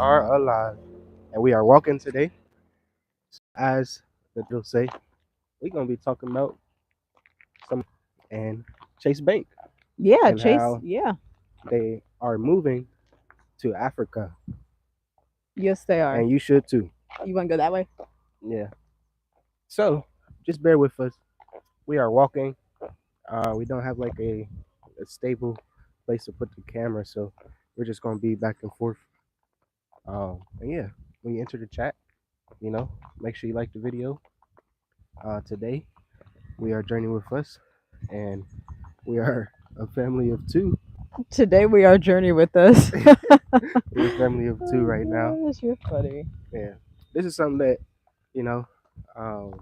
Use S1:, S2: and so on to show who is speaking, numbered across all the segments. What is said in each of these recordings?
S1: are alive and we are walking today. As the drill say, we're gonna be talking about some and Chase Bank
S2: Yeah,
S1: and
S2: Chase.
S1: how
S2: Yeah.
S1: they are moving to Africa,
S2: Yes, they are.
S1: and you should too.
S2: You want to go that way?
S1: Yeah. So just bear with us. We are walking. We don't have like a stable place to put the camera, so we're just gonna be back and forth. And yeah, when you enter the chat, you know, make sure you like the video. Today we are journeying with us, and we are a family of two.
S2: Today we are journey with us.
S1: We're a family of two right now.
S2: Oh gosh, you're funny.
S1: Yeah, this is something that you know. Um,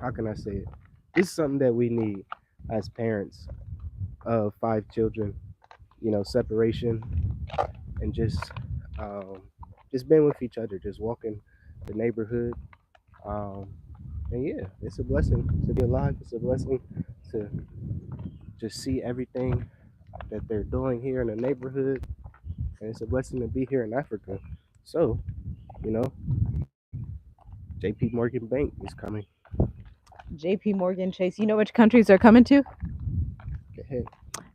S1: how can I say it? This is something that we need as parents of five children. Separation and um, just being with each other, just walking the neighborhood. Um, and yeah, it's a blessing to be alive. It's a blessing to just see everything that they're doing here in the neighborhood, and it's a blessing to be here in Africa. So, you know, JP Morgan Bank is coming.
S2: JPMorgan Chase. You know which countries they're coming to?
S1: Go ahead.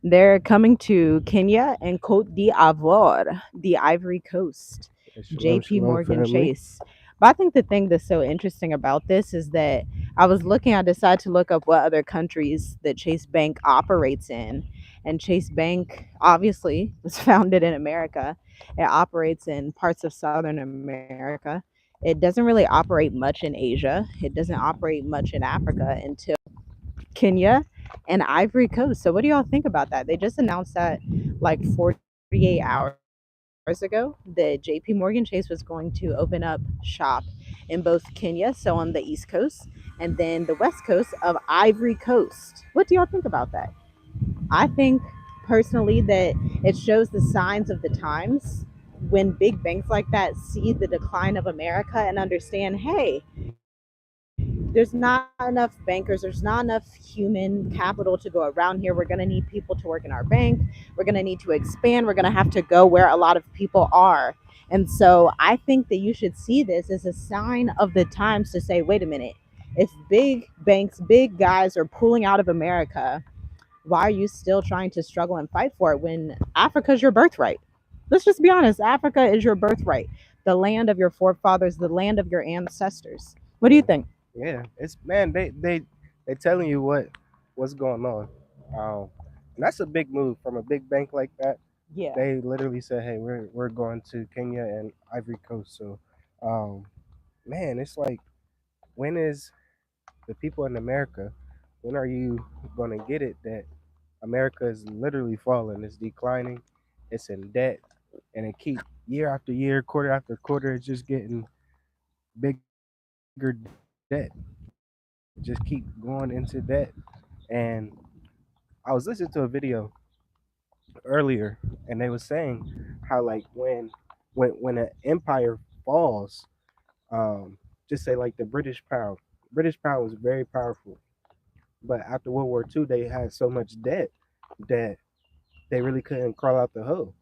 S2: They're coming to Kenya and Cote d'Ivoire, the Ivory Coast.
S1: Shalom,
S2: JP
S1: shalom,
S2: Morgan
S1: family.
S2: Chase. But I think the thing that's so interesting about this is that I decided to look up what other countries that Chase Bank operates in. And Chase Bank obviously was founded in America. It operates in parts of Southern America. It doesn't really operate much in Asia. It doesn't operate much in Africa until Kenya and Ivory Coast. So what do y'all think about that? They just announced that like 48 hours ago that JP Morgan Chase was going to open up shop in both Kenya, so on the East Coast, and then the West Coast of Ivory Coast. What do y'all think about that? I think personally that it shows the signs of the times when big banks like that see the decline of America and understand, hey, there's not enough bankers, there's not enough human capital to go around here. We're going to need people to work in our bank. We're going to need to expand. We're going to have to go where a lot of people are. And so I think that you should see this as a sign of the times to say, wait a minute, if big banks, big guys are pulling out of America, why are you still trying to struggle and fight for it when Africa's your birthright? Let's just be honest. Africa is your birthright, the land of your forefathers, the land of your ancestors. What do you
S1: Yeah,
S2: think?
S1: yeah. It's man, they telling you what's going on. Um, and that's a big move from a big bank like that.
S2: Yeah.
S1: They literally said, "Hey, we're going to Kenya and Ivory Coast." So, um, man, it's like, when is the people in America? When are you gonna get it that America is literally falling? It's declining. It's in debt, and it keep year after year, quarter after quarter. It's just getting bigger debt. Just keep going into debt. And I was listening to a video earlier, and they were saying how like when an empire falls, just say like the British pound. British pound was very powerful, but after World War II, they had so much debt that they really couldn't crawl out the hole.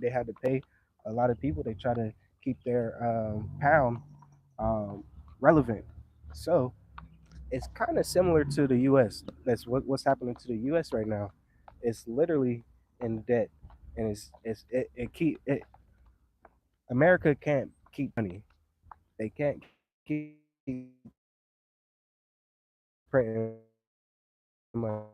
S1: They had to pay a lot of people. They try to keep their pound um, relevant. So it's kind of similar to the U.S. That's what's happening to the U.S. right now. It's literally in debt, and it keep it. America can't keep money. They can't keep printing money,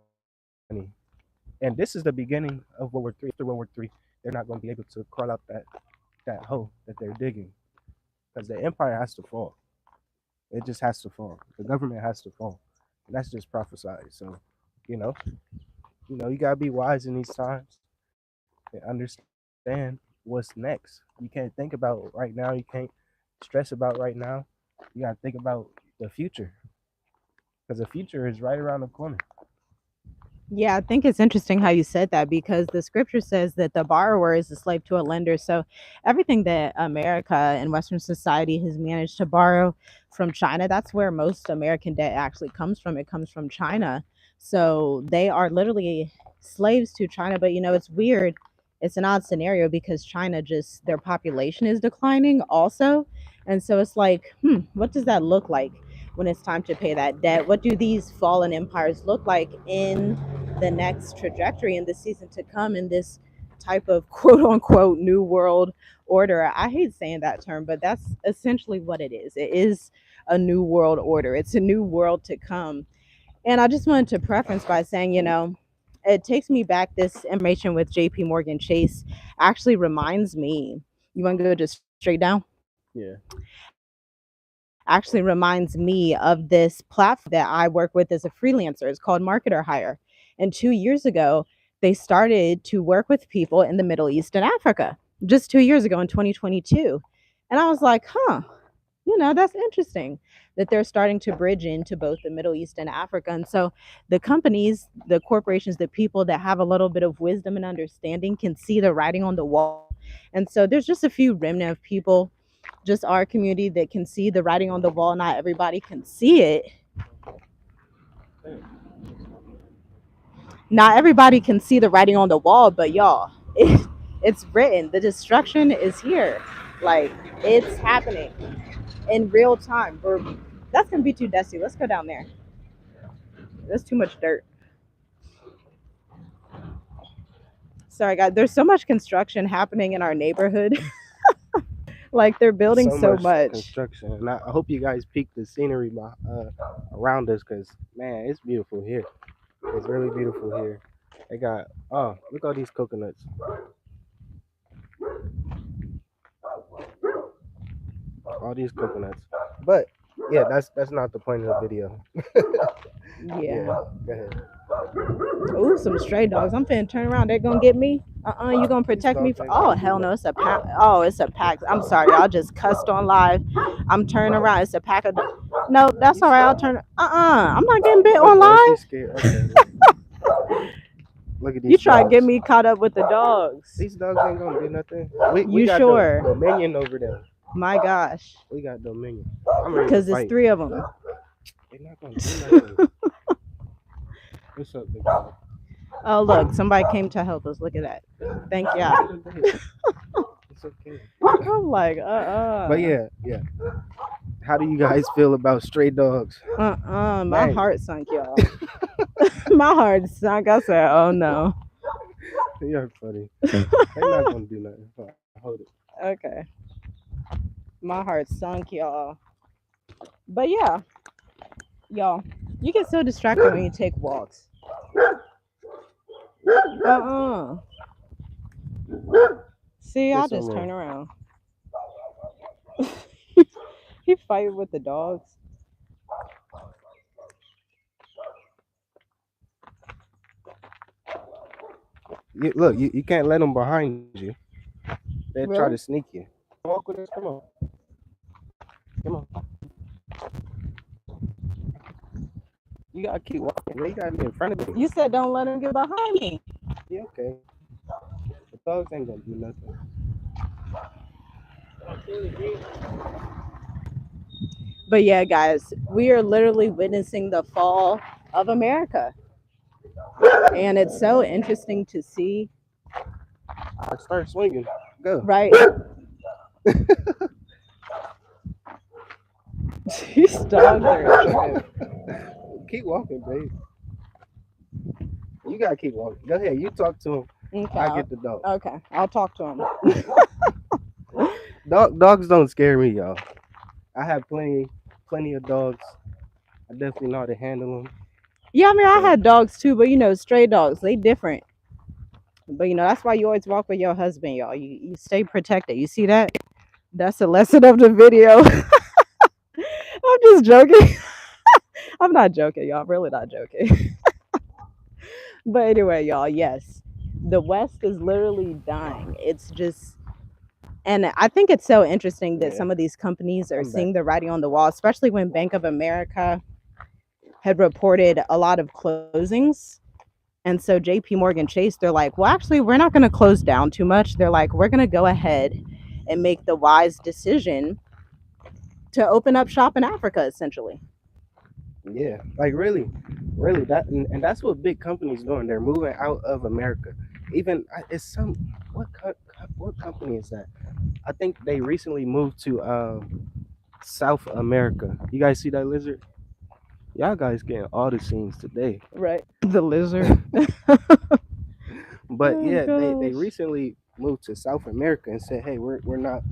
S1: and this is the beginning of World War III. After World War III, they're not going to be able to crawl out that hole that they're digging because the empire has to fall. It just has to fall. The government has to fall, and that's just prophesied. So, you know, you gotta be wise in these times and understand what's next. You can't think about right now. You can't stress about right now. You gotta think about the future because the future is right around the corner.
S2: Yeah, I think it's interesting how you said that because the scripture says that the borrower is a slave to a lender. So everything that America and Western society has managed to borrow from China, that's where most American debt actually comes from. It comes from China. So they are literally slaves to China. But you know, it's weird. it's an odd scenario because China just their population is declining also. And so it's like, what does that look like when it's time to pay that debt? What do these fallen empires look like in the next trajectory in the season to come in this type of quote unquote new world order? I hate saying that term, but that's essentially what it is. It is a new world order. It's a new world to come. And I just wanted to preference by saying, it takes me back. This information with JPMorgan Chase actually reminds me. You want to go just straight down?
S1: Yeah.
S2: Actually reminds me of this platform that I work with as a freelancer. It's called Marketer Hire. And 2 years ago, they started to work with people in the Middle East and Africa. Just 2 years ago in 2022. And I was like, that's interesting that they're starting to bridge into both the Middle East and Africa. And so the companies, the corporations, the people that have a little bit of wisdom and understanding can see the writing on the wall. And so there's just a few remnant of people, just our community, that can see the writing on the wall. Not everybody can see it. Not everybody can see the writing on the wall, but y'all, it's written. The destruction is here. Like, it's happening in real time. That's gonna be too dusty. Let's go down there. There's too much dirt. Sorry, guys. There's so much construction happening in our neighborhood. Like, they're building so much.
S1: Construction, and I hope you guys peek the scenery around us, because man, it's beautiful here. It's really beautiful here. They got, oh, look at all these coconuts. All these coconuts. But yeah, that's not the point of the video.
S2: Yeah.
S1: Go ahead.
S2: Ooh, some stray dogs. I'm finna turn around. They're gonna get me. You gonna protect me? Oh, hell no. It's a pack. Oh, it's a pack. I'm sorry. I just cussed on live. I'm turning around. It's a pack of. No, that's all right. I'll turn. I'm not getting bit on live.
S1: Okay. Look at these.
S2: You try to get me caught up with the dogs.
S1: These dogs ain't gonna do nothing. We
S2: you
S1: got
S2: sure?
S1: Dominion over there.
S2: My gosh.
S1: We got Dominion.
S2: Because there's 3 of them.
S1: They're not gonna do nothing. What's up, big guy?
S2: Oh, look, somebody came to help us. Look at that. Thank y'all.
S1: It's okay.
S2: I'm like,
S1: But yeah. How do you guys feel about stray dogs?
S2: My heart sunk, y'all. My heart sunk. I said, oh no.
S1: You're funny. They're not gonna do nothing. Hold it.
S2: Okay. My heart sunk, y'all. But yeah, y'all, you get so distracted when you take walks. See, I'll just turn around. He fighting with the dogs.
S1: Look, you can't let them behind you. They
S2: Really?
S1: try to sneak you. Walk with us. Come on. You gotta keep walking. You gotta be in front of me.
S2: You said don't let him get behind me.
S1: Yeah, okay. The dogs ain't gonna do nothing.
S2: But yeah, guys, we are literally witnessing the fall of America. And it's so interesting to see.
S1: I start swinging. Go.
S2: Right. These dogs are
S1: Keep walking, babe. You gotta keep walking. Go ahead. You talk to him.
S2: Okay,
S1: I get the dog.
S2: Okay, I'll talk to him.
S1: Dogs don't scare me, y'all. I have plenty of dogs. I definitely know how to handle them.
S2: Yeah, I mean, I had dogs too, but stray dogs, they different. But that's why you always walk with your husband, y'all. You stay protected. You see that? That's the lesson of the video. I'm just joking. I'm not joking, y'all. I'm really not joking. But anyway, y'all, yes, the West is literally dying. It's just, and I think it's so interesting that some of these companies are seeing the writing on the wall, especially when Bank of America had reported a lot of closings. And so JPMorgan Chase, they're like, well, actually, we're not going to close down too much. They're like, we're going to go ahead and make the wise decision to open up shop in Africa, essentially.
S1: Yeah, like really that, and that's what big companies doing. They're moving out of America. Even it's some what company is that? I think they recently moved to South America. You guys see that lizard? Y'all guys getting all the scenes today.
S2: Right. The lizard.
S1: But
S2: Oh
S1: yeah, they
S2: gosh.
S1: recently moved to South America and said, hey, we're not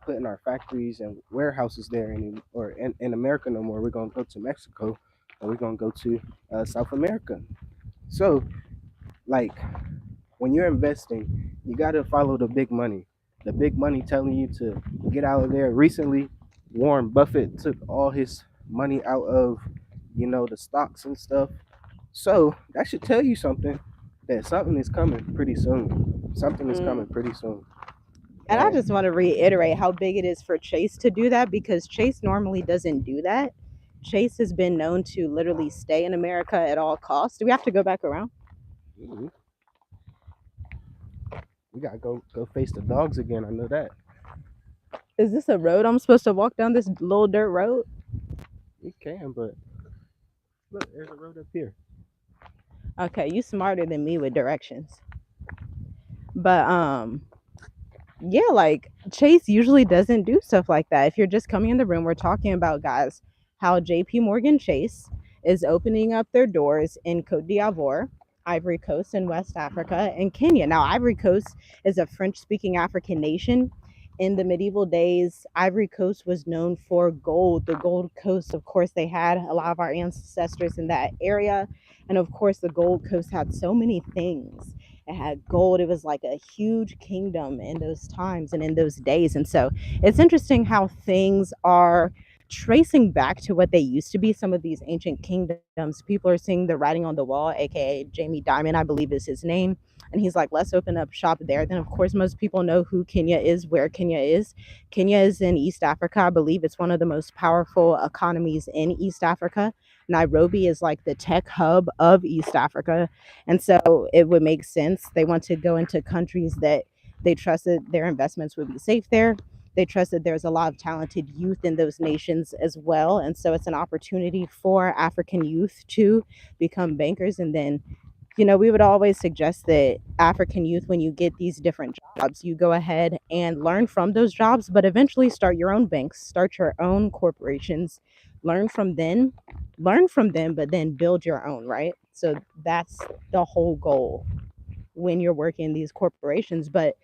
S1: putting our factories and warehouses there or in America no more. We're gonna go to Mexico and we're gonna go to South America. So like when you're investing, you gotta follow the big money. The big money telling you to get out of there. Recently, Warren Buffett took all his money out of, the stocks and stuff. So that should tell you something that something is coming pretty soon. Something is
S2: Mm.
S1: coming pretty soon.
S2: And I
S1: And
S2: just want to reiterate how big it is for Chase to do that, because Chase normally doesn't do that. Chase has been known to literally stay in America at all costs. Do we have to go back around?
S1: mhm, we gotta go face the dogs again. I know that.
S2: Is this a road I'm supposed to walk down, this little dirt road?
S1: We can, but look, there's a road up here.
S2: Okay, you smarter than me with directions. But yeah, like Chase usually doesn't do stuff like that. If you're just coming in the room, we're talking about, guys, how JPMorgan Chase is opening up their doors in Cote d'Ivoire, Ivory Coast in West Africa, and Kenya. Now, Ivory Coast is a French speaking African nation. In the medieval days, Ivory Coast was known for gold. The Gold Coast, of course, they had a lot of our ancestors in that area. And of course, the Gold Coast had so many things. It had gold. It was like a huge kingdom in those times and in those days. And so it's interesting how things are tracing back to what they used to be, some of these ancient kingdoms. People are seeing the writing on the wall, aka Jamie Dimon, I believe is his name. And he's like, let's open up shop there. Then, of course, most people know who Kenya is, where Kenya is. Kenya is in East Africa. I believe it's one of the most powerful economies in East Africa. Nairobi is like the tech hub of East Africa. And so it would make sense. They want to go into countries that they trusted their investments would be safe there. They trusted there's a lot of talented youth in those nations as well. And so it's an opportunity for African youth to become bankers. And then, we would always suggest that African youth, when you get these different jobs, you go ahead and learn from those jobs, but eventually start your own banks, start your own corporations, learn from them, but then build your own, right? So that's the whole goal when you're working in these corporations. But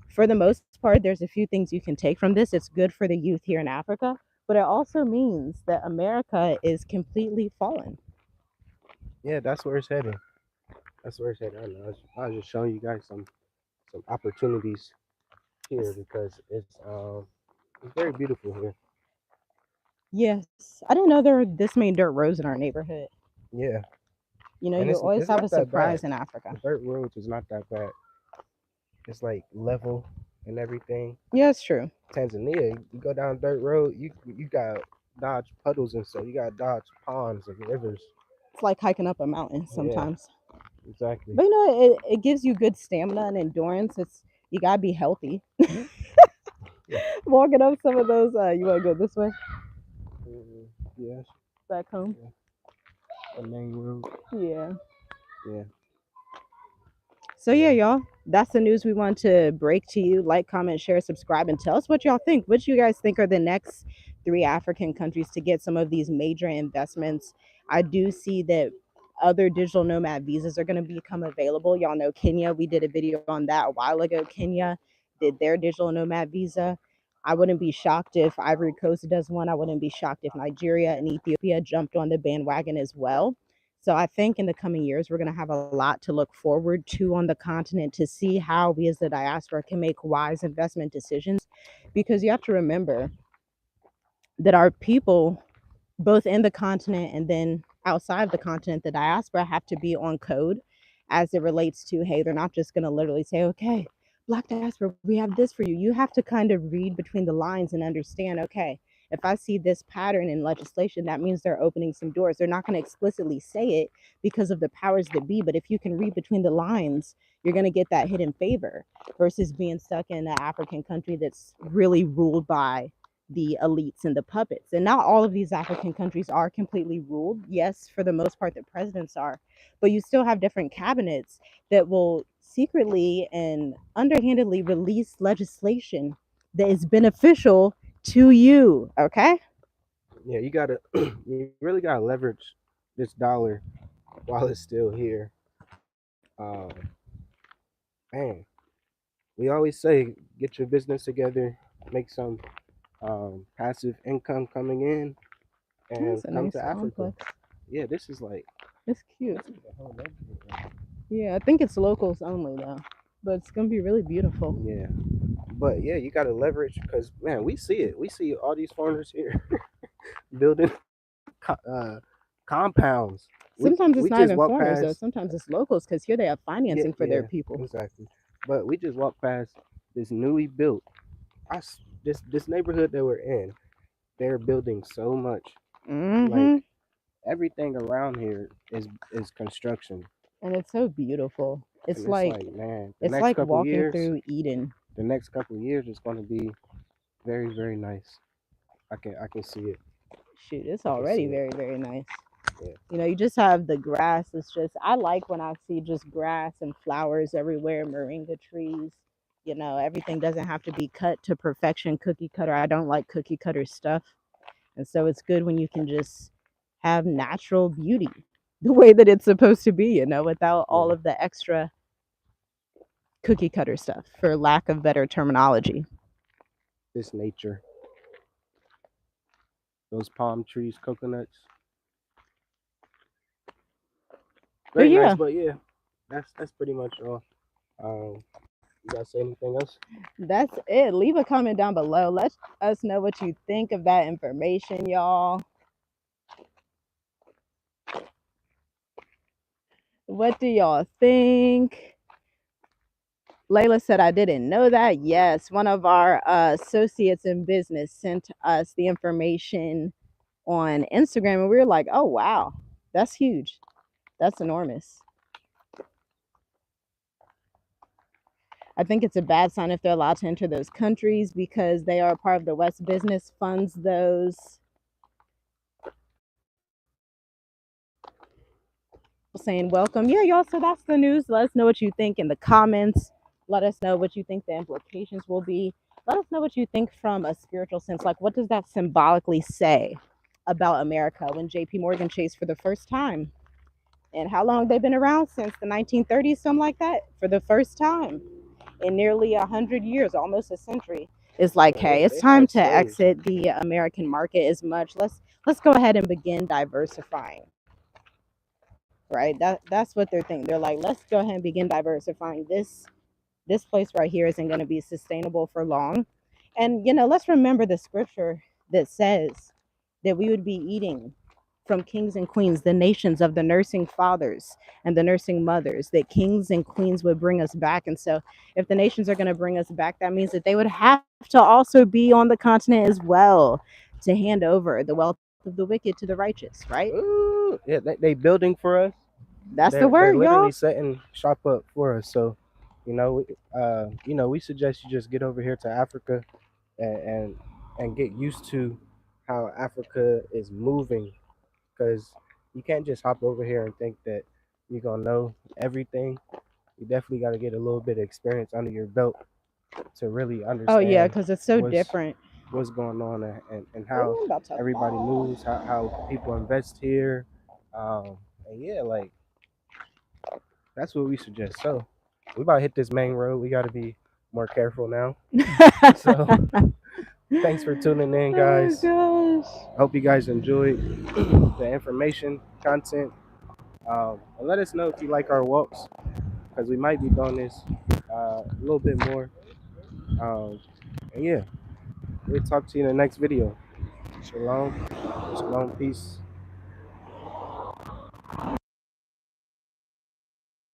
S2: for the most part, there's a few things you can take from this. It's good for the youth here in Africa, but it also means that America is completely fallen.
S1: Yeah, that's where it's heading. That's where it's heading. I know. I was just showing you guys some opportunities here because it's very beautiful here.
S2: Yes, I didn't know there were this many dirt roads in our neighborhood.
S1: Yeah, and
S2: You always
S1: it's
S2: have a
S1: not that bad.
S2: surprise in Africa.
S1: The dirt roads is not that bad. It's like level and everything.
S2: Yeah, it's true.
S1: Tanzania, you go down dirt road, you got dodge puddles and stuff. You got dodge ponds and rivers.
S2: It's like hiking up a mountain
S1: Yeah,
S2: sometimes.
S1: exactly.
S2: But it gives you good stamina and endurance. It's You gotta be healthy.
S1: Yeah.
S2: Walking up some of those, you wanna go this way,
S1: Yes.
S2: back home?
S1: Yeah. The main road.
S2: Yeah.
S1: Yeah.
S2: So yeah,
S1: Yeah.
S2: y'all, that's the news we want to break to you. Like, comment, share, subscribe, and tell us what y'all think. What you guys think are the next three African countries to get some of these major investments? I do see that other digital nomad visas are going to become available. Y'all know Kenya. We did a video on that a while ago. Kenya did their digital nomad visa. I wouldn't be shocked if Ivory Coast does one. I wouldn't be shocked if Nigeria and Ethiopia jumped on the bandwagon as well. So I think in the coming years, we're going to have a lot to look forward to on the continent to see how we as the diaspora can make wise investment decisions. Because you have to remember that our people, both in the continent and then outside of the continent, the diaspora have to be on code as it relates to, hey, they're not just going to literally say, okay, Black diaspora, we have this for you. You have to kind of read between the lines and understand, okay, if I see this pattern in legislation, that means they're opening some doors. They're not going to explicitly say it because of the powers that be, but if you can read between the lines, you're going to get that hidden favor versus being stuck in an African country that's really ruled by the elites and the puppets. And not all of these African countries are completely ruled. Yes, for the most part, the presidents are, but you still have different cabinets that will secretly and underhandedly release legislation that is beneficial to you. Okay.
S1: Yeah, you gotta you really gotta leverage this dollar while it's still here. Um, man, we always say get your business together, make some passive income coming in, and
S2: That's a
S1: come
S2: nice
S1: to Africa.
S2: complex.
S1: Yeah, this is like
S2: It's cute.
S1: this is the whole neighborhood. Right
S2: Yeah, I think it's locals only though, but it's gonna be really beautiful.
S1: here. Yeah, but yeah, you gotta leverage because man, we see it. We see all these foreigners here building compounds. We
S2: Sometimes
S1: just
S2: it's not
S1: walk
S2: even
S1: past.
S2: foreigners though. Sometimes it's locals because here they have
S1: Yeah,
S2: financing for their
S1: yeah,
S2: people.
S1: exactly. But we just walked past this newly built. This neighborhood that we're in. They're building so much. Like
S2: Mm-hmm.
S1: everything around here is construction,
S2: And it's so beautiful.
S1: and it's like man,
S2: It's like walking through Eden.
S1: the next couple years is going to be very very nice. I can see it.
S2: Shoot, it's
S1: I can see
S2: already
S1: it.
S2: very, very nice.
S1: Yeah.
S2: You know, you just have the grass. It's just, I like when I see just grass and flowers everywhere, moringa trees. You know, everything doesn't have to be cut to perfection, cookie cutter. I don't like cookie cutter stuff. And so it's good when you can just have natural beauty the way that it's supposed to be, you know, without all
S1: Yeah.
S2: of the extra cookie cutter stuff, for lack of better terminology.
S1: This nature, those palm trees, coconuts,
S2: But
S1: very nice.
S2: yeah,
S1: But yeah, that's pretty much all. Um, you guys say anything else?
S2: that's it. Leave a comment down below. Let us know what you think of that information, y'all. What do y'all think? Layla said, I didn't know that. Yes, one of our associates in business sent us the information on Instagram, and we were like, oh, wow, that's huge. That's enormous. I think it's a bad sign if they're allowed to enter those countries because they are part of the West business funds those. Saying welcome. Yeah, y'all. So that's the news. Let us know what you think in the comments. Let us know what you think the implications will be. Let us know what you think from a spiritual sense. Like, what does that symbolically say about America when JPMorgan chased for the first time? And how long they've been around? Since the 1930s, something like that, for the first time in nearly 100 years, almost a century. It's like,
S1: Yeah,
S2: hey, it's
S1: they
S2: time
S1: had
S2: to
S1: slaves.
S2: exit the American market as much. Let's go ahead and begin diversifying. Right? That's what they're thinking. They're like, let's go ahead and begin diversifying. This place right here isn't going to be sustainable for long. And you know, let's remember the scripture that says that we would be eating from kings and queens, the nations of the nursing fathers and the nursing mothers, that kings and queens would bring us back. And so if the nations are going to bring us back, that means that they would have to also be on the continent as well to hand over the wealth of the wicked to the righteous, right?
S1: Ooh, yeah, they building for us.
S2: That's the
S1: They're
S2: word,
S1: literally
S2: y'all.
S1: setting shop up for us. So, we suggest you just get over here to Africa and and get used to how Africa is moving because you can't just hop over here and think that you're gonna know everything. You definitely got to get a little bit of experience under your belt to really
S2: Oh yeah,
S1: understand
S2: because it's so
S1: what's
S2: different.
S1: what's going on and how
S2: Ooh, I'm about to
S1: everybody
S2: fall.
S1: moves, how people invest here. And yeah, like that's what we suggest. So we about to hit this main road. We got to be more careful now. So thanks for tuning in,
S2: Oh
S1: guys.
S2: gosh.
S1: Hope you guys enjoyed the information, content. And let us know if you like our walks because we might be doing this a little bit more. Um, and yeah, we'll talk to you in the next video. Shalom, shalom, peace.